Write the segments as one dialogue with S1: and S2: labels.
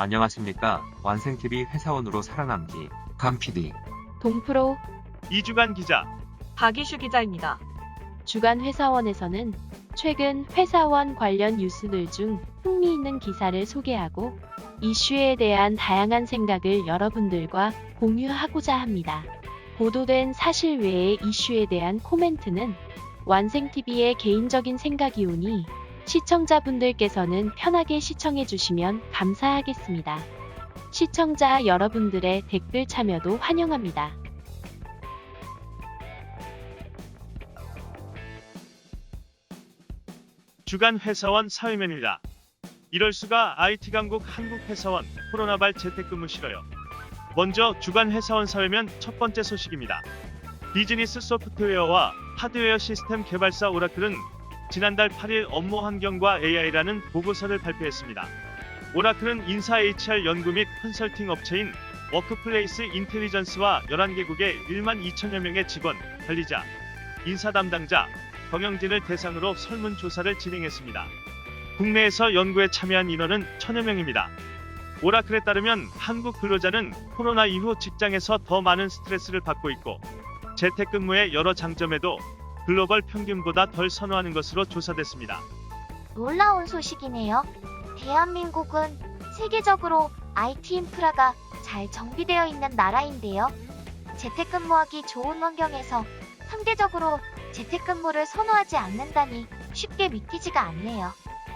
S1: 안녕하십니까. 완생TV 회사원으로 살아남기 강PD
S2: 동프로
S3: 이주간 기자,
S4: 박이슈 기자입니다.
S2: 주간 회사원에서는 최근 회사원 관련 뉴스들 중 흥미있는 기사를 소개하고 이슈에 대한 다양한 생각을 여러분들과 공유하고자 합니다. 보도된 사실 외의 이슈에 대한 코멘트는 완생TV의 개인적인 생각이오니 시청자분들께서는 편하게 시청해주시면 감사하겠습니다. 시청자 여러분들의 댓글 참여도 환영합니다.
S3: 주간 회사원 사회면입니다. 이럴 수가 IT 강국 한국 회사원 코로나발 재택근무 싫어요. 먼저 주간 회사원 사회면 첫 번째 소식입니다. 비즈니스 소프트웨어와 하드웨어 시스템 개발사 오라클은 지난달 8일 업무 환경과 AI라는 보고서를 발표했습니다. 오라클은 인사 HR 연구 및 컨설팅 업체인 워크플레이스 인텔리전스와 11개국의 1만 2천여 명의 직원, 관리자, 인사 담당자, 경영진을 대상으로 설문조사를 진행했습니다. 국내에서 연구에 참여한 인원은 1000여 명입니다. 오라클에 따르면 한국 근로자는 코로나 이후 직장에서 더 많은 스트레스를 받고 있고 재택근무의 여러 장점에도 글로벌 평균보다 덜 선호하는 것으로 조사됐습니다.
S5: 놀라운 소식이네요. 대한민국은 세계적으로 IT 인프라가 잘 정비되어 있는 나라인데요. 재택근무하기 좋은 환경에서 상대적으로 재택근무를 선호하지 않는다니 쉽게 믿기지가 않네요.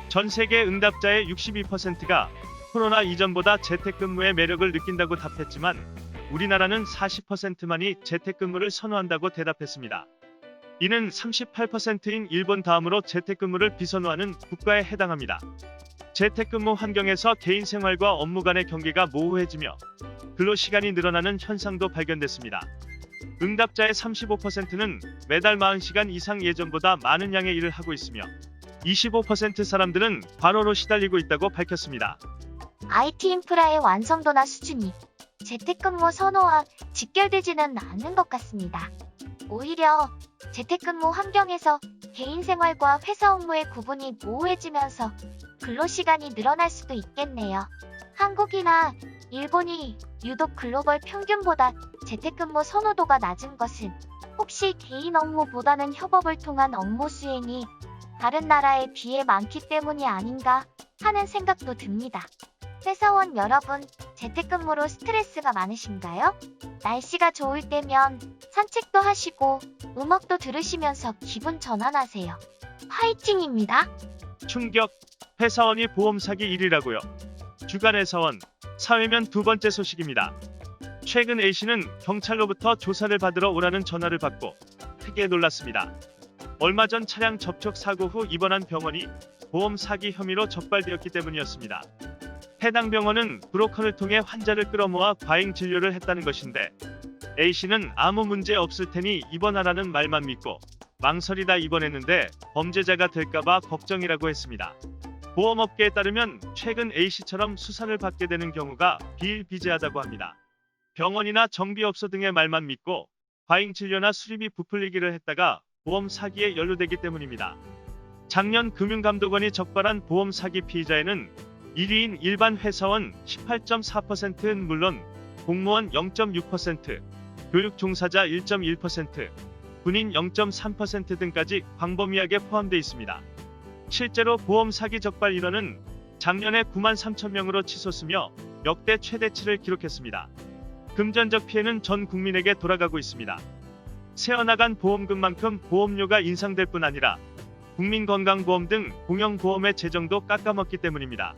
S3: 전 세계 응답자의 62%가 코로나 이전보다 재택근무의 매력을 느낀다고 답했지만 우리나라는 40%만이 재택근무를 선호한다고 대답했습니다. 이는 38%인 일본 다음으로 재택근무를 비선호하는 국가에 해당합니다. 재택근무 환경에서 개인 생활과 업무 간의 경계가 모호해지며 근로시간이 늘어나는 현상도 발견됐습니다. 응답자의 35%는 매달 40시간 이상 예전보다 많은 양의 일을 하고 있으며 25% 사람들은 과로로 시달리고 있다고 밝혔습니다.
S5: IT 인프라의 완성도나 수준이 재택근무 선호와 직결되지는 않는 것 같습니다. 오히려 재택근무 환경에서 개인 생활과 회사 업무의 구분이 모호해지면서 근로시간이 늘어날 수도 있겠네요. 한국이나 일본이 유독 글로벌 평균보다 재택근무 선호도가 낮은 것은 혹시 개인 업무보다는 협업을 통한 업무 수행이 다른 나라에 비해 많기 때문이 아닌가 하는 생각도 듭니다. 회사원 여러분, 재택근무로 스트레스가 많으신가요? 날씨가 좋을 때면 산책도 하시고 음악도 들으시면서 기분 전환하세요. 화이팅입니다.
S3: 충격! 회사원이 보험 사기 1위라고요. 주간 회사원 사회면 두 번째 소식입니다. 최근 A씨는 경찰로부터 조사를 받으러 오라는 전화를 받고 크게 놀랐습니다. 얼마 전 차량 접촉 사고 후 입원한 병원이 보험 사기 혐의로 적발되었기 때문이었습니다. 해당 병원은 브로커를 통해 환자를 끌어모아 과잉 진료를 했다는 것인데 A씨는 아무 문제 없을 테니 입원하라는 말만 믿고 망설이다 입원했는데 범죄자가 될까봐 걱정이라고 했습니다. 보험업계에 따르면 최근 A씨처럼 수사를 받게 되는 경우가 비일비재하다고 합니다. 병원이나 정비업소 등의 말만 믿고 과잉 진료나 수리비 부풀리기를 했다가 보험 사기에 연루되기 때문입니다. 작년 금융감독원이 적발한 보험 사기 피의자에는 1위인 일반 회사원 18.4%는 물론 공무원 0.6%, 교육 종사자 1.1%, 군인 0.3% 등까지 광범위하게 포함되어 있습니다. 실제로 보험 사기 적발 인원은 작년에 9만 3천 명으로 치솟으며 역대 최대치를 기록했습니다. 금전적 피해는 전 국민에게 돌아가고 있습니다. 새어나간 보험금만큼 보험료가 인상될 뿐 아니라 국민건강보험 등 공영보험의 재정도 깎아먹기 때문입니다.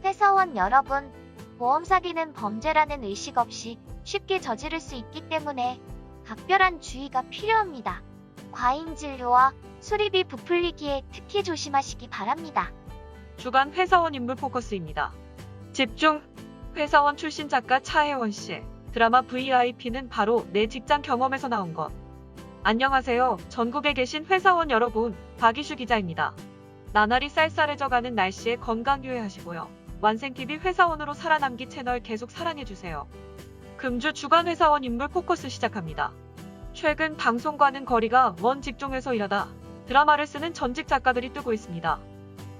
S5: 회사원 여러분, 보험 사기는 범죄라는 의식 없이 쉽게 저지를 수 있기 때문에 각별한 주의가 필요합니다. 과잉 진료와 수리비 부풀리기에 특히 조심하시기 바랍니다.
S4: 주간 회사원 인물 포커스입니다. 집중! 회사원 출신 작가 차혜원 씨. 드라마 VIP는 바로 내 직장 경험에서 나온 것. 안녕하세요. 전국에 계신 회사원 여러분, 박이슈 기자입니다. 나날이 쌀쌀해져가는 날씨에 건강 유의하시고요. 완생TV 회사원으로 살아남기 채널 계속 사랑해주세요. 금주 주간 회사원 인물 포커스 시작합니다. 최근 방송과는 거리가 먼 직종에서 일하다 드라마를 쓰는 전직 작가들이 뜨고 있습니다.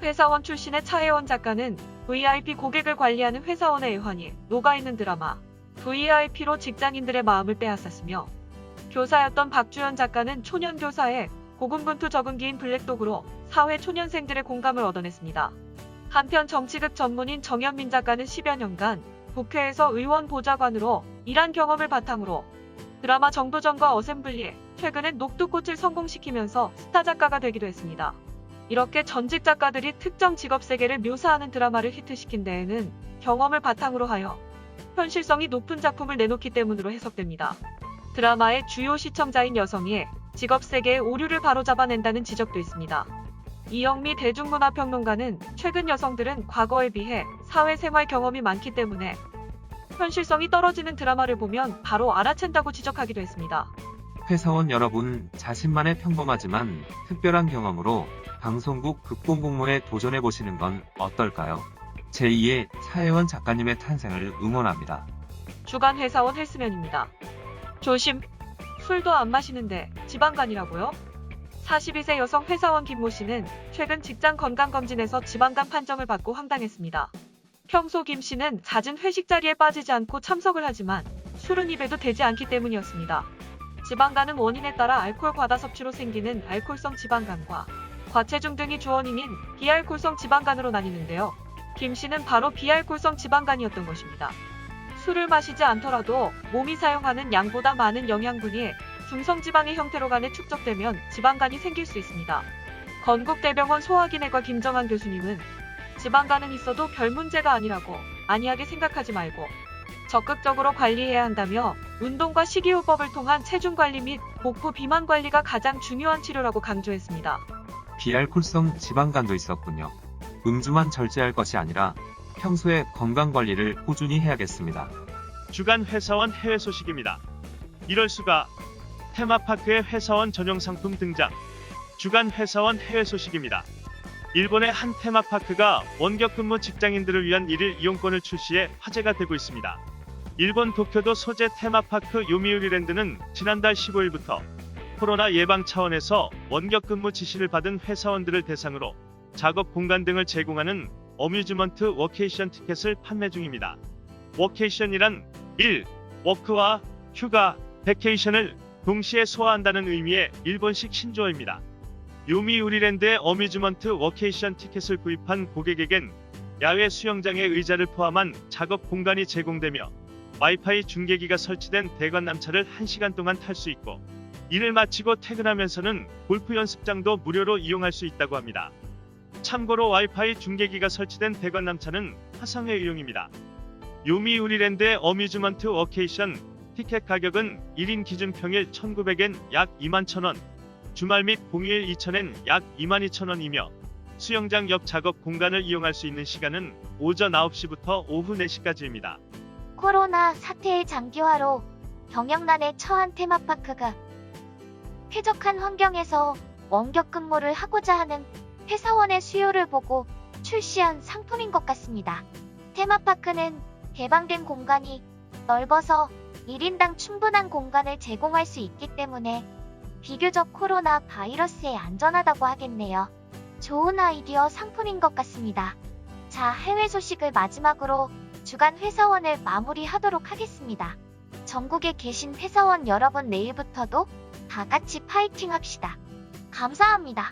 S4: 회사원 출신의 차혜원 작가는 VIP 고객을 관리하는 회사원의 애환이 녹아있는 드라마 VIP로 직장인들의 마음을 빼앗았으며, 교사였던 박주연 작가는 초년 교사의 고군분투 적응기인 블랙독으로 사회 초년생들의 공감을 얻어냈습니다. 한편 정치극 전문인 정현민 작가는 10여 년간 국회에서 의원 보좌관으로 일한 경험을 바탕으로 드라마 정도전과 어셈블리, 최근엔 녹두꽃을 성공시키면서 스타 작가가 되기도 했습니다. 이렇게 전직 작가들이 특정 직업 세계를 묘사하는 드라마를 히트시킨 데에는 경험을 바탕으로 하여 현실성이 높은 작품을 내놓기 때문으로 해석됩니다. 드라마의 주요 시청자인 여성이 직업 세계의 오류를 바로잡아낸다는 지적도 있습니다. 이영미 대중문화평론가는 최근 여성들은 과거에 비해 사회생활 경험이 많기 때문에 현실성이 떨어지는 드라마를 보면 바로 알아챈다고 지적하기도 했습니다.
S1: 회사원 여러분, 자신만의 평범하지만 특별한 경험으로 방송국 극본공모에 도전해보시는 건 어떨까요? 제2의 차혜원 작가님의 탄생을 응원합니다.
S4: 주간 회사원 헬스면입니다. 조심! 술도 안 마시는데 지방간이라고요? 42세 여성 회사원 김모 씨는 최근 직장 건강검진에서 지방간 판정을 받고 황당했습니다. 평소 김 씨는 잦은 회식 자리에 빠지지 않고 참석을 하지만 술은 입에도 대지 않기 때문이었습니다. 지방간은 원인에 따라 알코올 과다 섭취로 생기는 알코올성 지방간과 과체중 등이 주원인인 비알코올성 지방간으로 나뉘는데요. 김 씨는 바로 비알코올성 지방간이었던 것입니다. 술을 마시지 않더라도 몸이 사용하는 양보다 많은 영양분이 중성지방의 형태로 간에 축적되면 지방간이 생길 수 있습니다. 건국대병원 소화기내과 김정한 교수님은 지방간은 있어도 별 문제가 아니라고 안이하게 생각하지 말고 적극적으로 관리해야 한다며 운동과 식이요법을 통한 체중 관리 및 복부 비만 관리가 가장 중요한 치료라고 강조했습니다.
S1: 비알코올성 지방간도 있었군요. 음주만 절제할 것이 아니라 평소에 건강관리를 꾸준히 해야겠습니다.
S3: 주간 회사원 해외 소식입니다. 이럴 수가. 테마파크의 회사원 전용 상품 등장. 주간 회사원 해외 소식입니다. 일본의 한 테마파크가 원격 근무 직장인들을 위한 1일 이용권을 출시해 화제가 되고 있습니다. 일본 도쿄도 소재 테마파크 요미우리랜드는 지난달 15일부터 코로나 예방 차원에서 원격 근무 지시를 받은 회사원들을 대상으로 작업 공간 등을 제공하는 어뮤즈먼트 워케이션 티켓을 판매 중입니다. 워케이션이란 1. 워크와 휴가, 베케이션을 동시에 소화한다는 의미의 일본식 신조어입니다. 요미우리랜드의 어뮤즈먼트 워케이션 티켓을 구입한 고객에겐 야외 수영장의 의자를 포함한 작업 공간이 제공되며 와이파이 중계기가 설치된 대관람차를 1시간 동안 탈 수 있고, 일을 마치고 퇴근하면서는 골프 연습장도 무료로 이용할 수 있다고 합니다. 참고로 와이파이 중계기가 설치된 대관람차는 화성회 의용입니다. 요미우리랜드의 어뮤즈먼트 워케이션 티켓 가격은 1인 기준 평일 1,900엔 약 21,000원, 주말 및 공휴일 2,000엔 약 22,000원이며 수영장 옆 작업 공간을 이용할 수 있는 시간은 오전 9시부터 오후 4시까지입니다.
S5: 코로나 사태의 장기화로 경영난에 처한 테마파크가 쾌적한 환경에서 원격 근무를 하고자 하는 회사원의 수요를 보고 출시한 상품인 것 같습니다. 테마파크는 개방된 공간이 넓어서 1인당 충분한 공간을 제공할 수 있기 때문에 비교적 코로나 바이러스에 안전하다고 하겠네요. 좋은 아이디어 상품인 것 같습니다. 자, 해외 소식을 마지막으로 주간 회사원을 마무리하도록 하겠습니다. 전국에 계신 회사원 여러분, 내일부터도 다 같이 파이팅 합시다. 감사합니다.